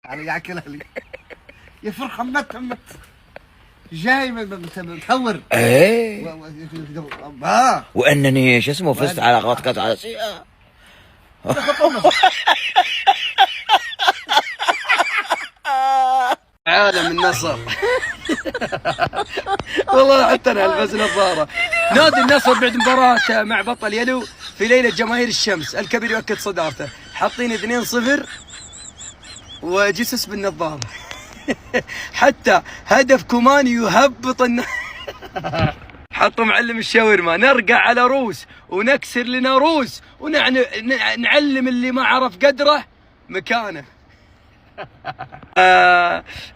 يعني ياكلها لي يفرق خمت جاي متهور. ايه وانني شو اسمه فزت على قناه كاس اسيا. عالم النصر. والله حتى انا البس نظاره. نادي النصر بعد مباراة مع بطل يلو في ليلة جماهير الشمس، الكبير يؤكد صدارته، حاطين 2-0 وجسس بالنظارة. حتى هدف كوماني يهبط حطوا معلم الشاورما، نرقع على روس ونكسر لنا روس ونعلم اللي ما عرف قدره مكانه.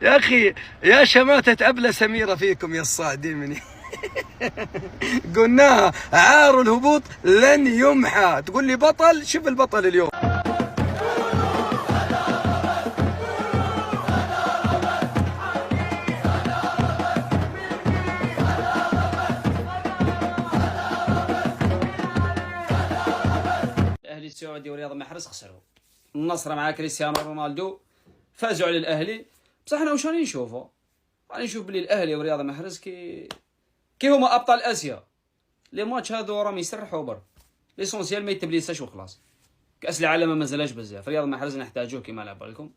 يا أخي يا شماتة أبلة سميرة فيكم يا الصاعدين مني. قلناها عار الهبوط لن يمحى، تقول لي بطل، شوف البطل اليوم. الأهلي السعودي ورياض محرز خسروا، النصر مع كريستيانو رونالدو فازوا على الأهلي. بصح احنا وش راني نشوفوا؟ راني نشوف بلي الأهلي ورياض محرز كي هما أبطال آسيا. لي ماتش هذو راهم يسرحوا برك، ليسونسيال ما يتبليساش وخلاص. كأس العالم ما مازالش بزاف، رياض محرز نحتاجوه كيما لعب لكم،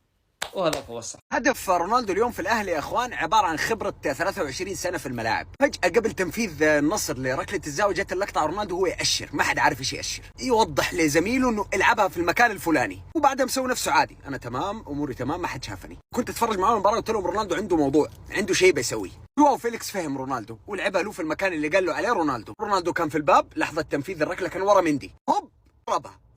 وهذا هو الصح. هدف رونالدو اليوم في الاهلي يا اخوان عباره عن خبره 23 سنه في الملاعب. فجاه قبل تنفيذ النصر لركله الزاويه جت اللقطه رونالدو هو ياشر، ما حد عارف ايش ياشر، يوضح لزميله انه العبها في المكان الفلاني، وبعدها مسوي نفسه عادي، انا تمام اموري تمام ما حد شافني. كنت اتفرج معاه المباراه قلت لهم رونالدو عنده موضوع، عنده شيء بيسويه. هو فيليكس فهم رونالدو ولعبها له في المكان اللي قال له عليه رونالدو كان في الباب لحظه تنفيذ الركله، كان ورا مندي، هوب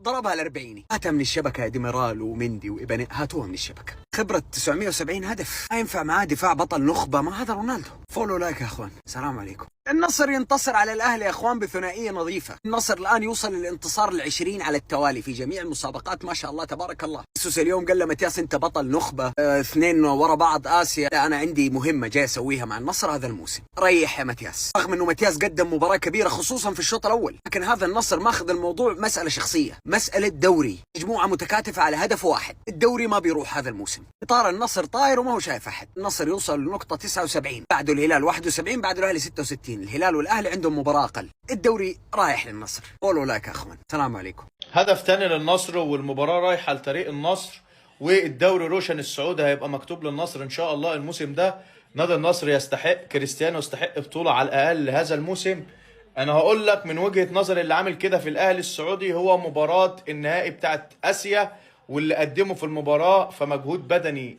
ضربها الأربعيني. هاتها من الشبكة يا ديميرال ومندي وإباني، هاتوها من الشبكة. خبرة 970 هدف، ما ينفع معاه دفاع بطل نخبة، ما هذا رونالدو. فولو لايك يا أخوان، السلام عليكم. النصر ينتصر على الأهلي يا أخوان بثنائية نظيفة. النصر الآن يوصل للانتصار ال20 على التوالي في جميع المسابقات، ما شاء الله تبارك الله. سوس اليوم قال له متياس أنت بطل نخبة، 2 ورا بعض آسيا، لا أنا عندي مهمة جاي أسويها مع النصر هذا الموسم. ريح يا متياس، رغم أنه متياس قدم مباراة كبيرة خصوصا في الشوط الأول، لكن هذا النصر ماخذ الموضوع مسألة شخصية، مسألة دوري، مجموعة متكاتفة على هدف واحد. الدوري ما بيروح هذا الموسم، إطار النصر طاير وما هو شايف أحد. النصر يوصل لنقطة 79، بعده الهلال 71، بعده الأهلي 66. الهلال والأهلي عندهم مباراة أقل. الدوري رايح للنصر. قولوا لايك يا أخوان، السلام عليكم. هدف تاني للنصر، والمباراة رايحة لطريق النصر، والدوري روشن السعودي هيبقى مكتوب للنصر إن شاء الله الموسم ده. نادي النصر يستحق، كريستيانو يستحق بطولة على الأقل هذا الموسم. أنا هقول لك من وجهة نظري اللي عامل كده في الأهلي السعودي هو مباراة النهائي بتاعت آسيا، واللي قدمه في المباراة فمجهود بدني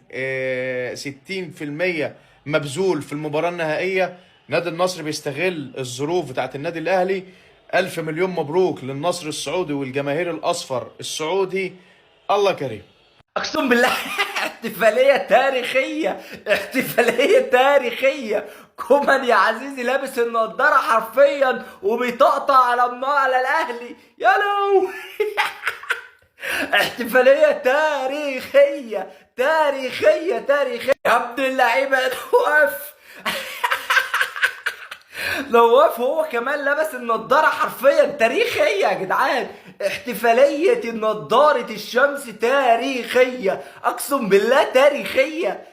60% مبذول في المباراة النهائية. نادي النصر بيستغل الظروف بتاعت النادي الأهلي. 1000 مليون مبروك للنصر السعودي والجماهير الأصفر السعودي، الله كريم. اقسم بالله احتفاليه تاريخيه، احتفاليه تاريخيه. كومان يا عزيزي لابس النضاره حرفيا وبيطقطق على الاهلي، يا لو. احتفاليه تاريخيه تاريخيه تاريخيه يا ابن اللعيبه. نواف هو كمان لابس النضاره حرفيا تاريخيه يا جدعان. احتفاليه النضاره الشمس تاريخيه، اقسم بالله تاريخيه.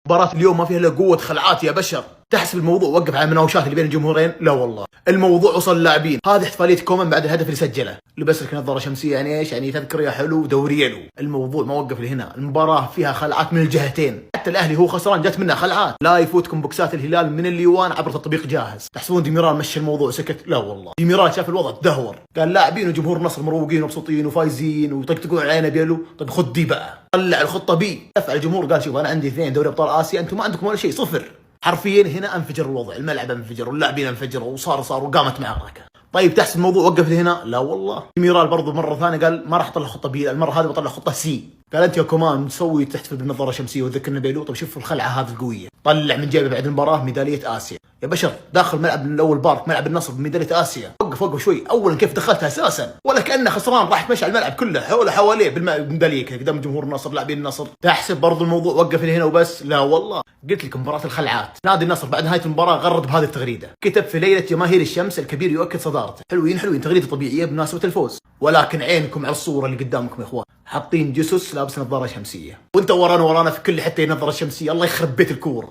مباراة اليوم ما فيها الا قوة خلعات يا بشر. تحسب الموضوع وقف على المناوشات اللي بين الجمهورين؟ لا والله، الموضوع وصل اللاعبين. هذه احتفالية كومان بعد الهدف اللي سجله. لبس لك نظارة شمسية يعني ايش؟ يعني تذكر يا حلو دوري يلو. الموضوع ما وقف لهنا، المباراة فيها خلعات من الجهتين، حتى الاهلي هو خسران جت منه خلعات. لا يفوتكم بوكسات الهلال من الليوان عبر تطبيق جاهز. تحسبون ديميرال مشى الموضوع سكت؟ لا والله، ديميرال شاف الوضع تدهور، قال لاعبين وجمهور النصر مروقين ومبسوطين وفايزين ويطقطقون علينا بيلو. طيب خذ دي بقى، طلع الخطة بي، دفع الجمهور قال شوف انا عندي 2 دوري ابطال اسيا، انتم ما عندكم ولا شيء، صفر. حرفيا هنا انفجر الوضع، الملعب انفجر واللاعبين انفجروا وصار وقامت معركة. طيب تحسب الموضوع وقف لهنا؟ لا والله، ديميرال برضو مرة ثانية قال ما راح اطلع خطة بي، المرة هذه بطلع خطة سي. قال انت يا كومان تسوي تحتفل بالنظارة الشمسية وتذكرنا بيلو؟ طيب شوف الخلعة هذه القوية، طلع من جيبه بعد المباراة ميدالية اسيا. يا بشر داخل ملعب الاول بارك ملعب النصر بميداليه اسيا. وقف شوي، اولا كيف دخلتها اساسا؟ ولا كانه خسران راح تمشي على الملعب كله حواليه بالميداليه كذا قدام جمهور النصر لاعبين النصر. تحسب برضو الموضوع وقف هنا وبس؟ لا والله، قلت لك مباراه الخلعات. نادي النصر بعد نهايه المباراه غرد بهذه التغريده، كتب في ليله جماهير الشمس الكبير يؤكد صدارته. حلوين تغريده طبيعيه بمناسبه الفوز، ولكن عينكم على الصوره اللي قدامكم يا اخوان، حاطين جسس لابس نظاره شمسيه، وانت ورانا في كل حته نظاره شمسيه. الله يخرب بيت الكور.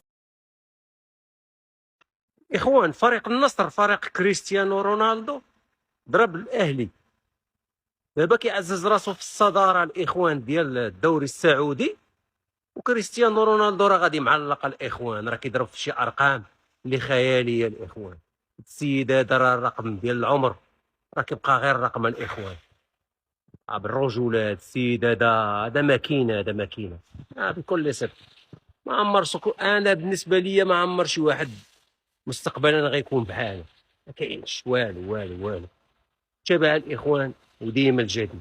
إخوان، فريق النصر فريق كريستيانو رونالدو ضرب الأهلي، دابا كيعزز راسو في الصدارة الإخوان ديال الدوري السعودي، وكريستيانو رونالدو راه غادي معلق الإخوان، راه كيضرب في شي أرقام اللي خيالية الإخوان. السيد هذا راه الرقم ديال العمر راه كيبقى غير رقم الإخوان. بالرجولات السيد هذا ماكينة، هذا ماكينة بكل صدق. ما عمر أنا بالنسبة لي ما عمر شي واحد مستقبلا غيكون بحاله، ما كاينش والو. تبع الاخوان وديما الجديد.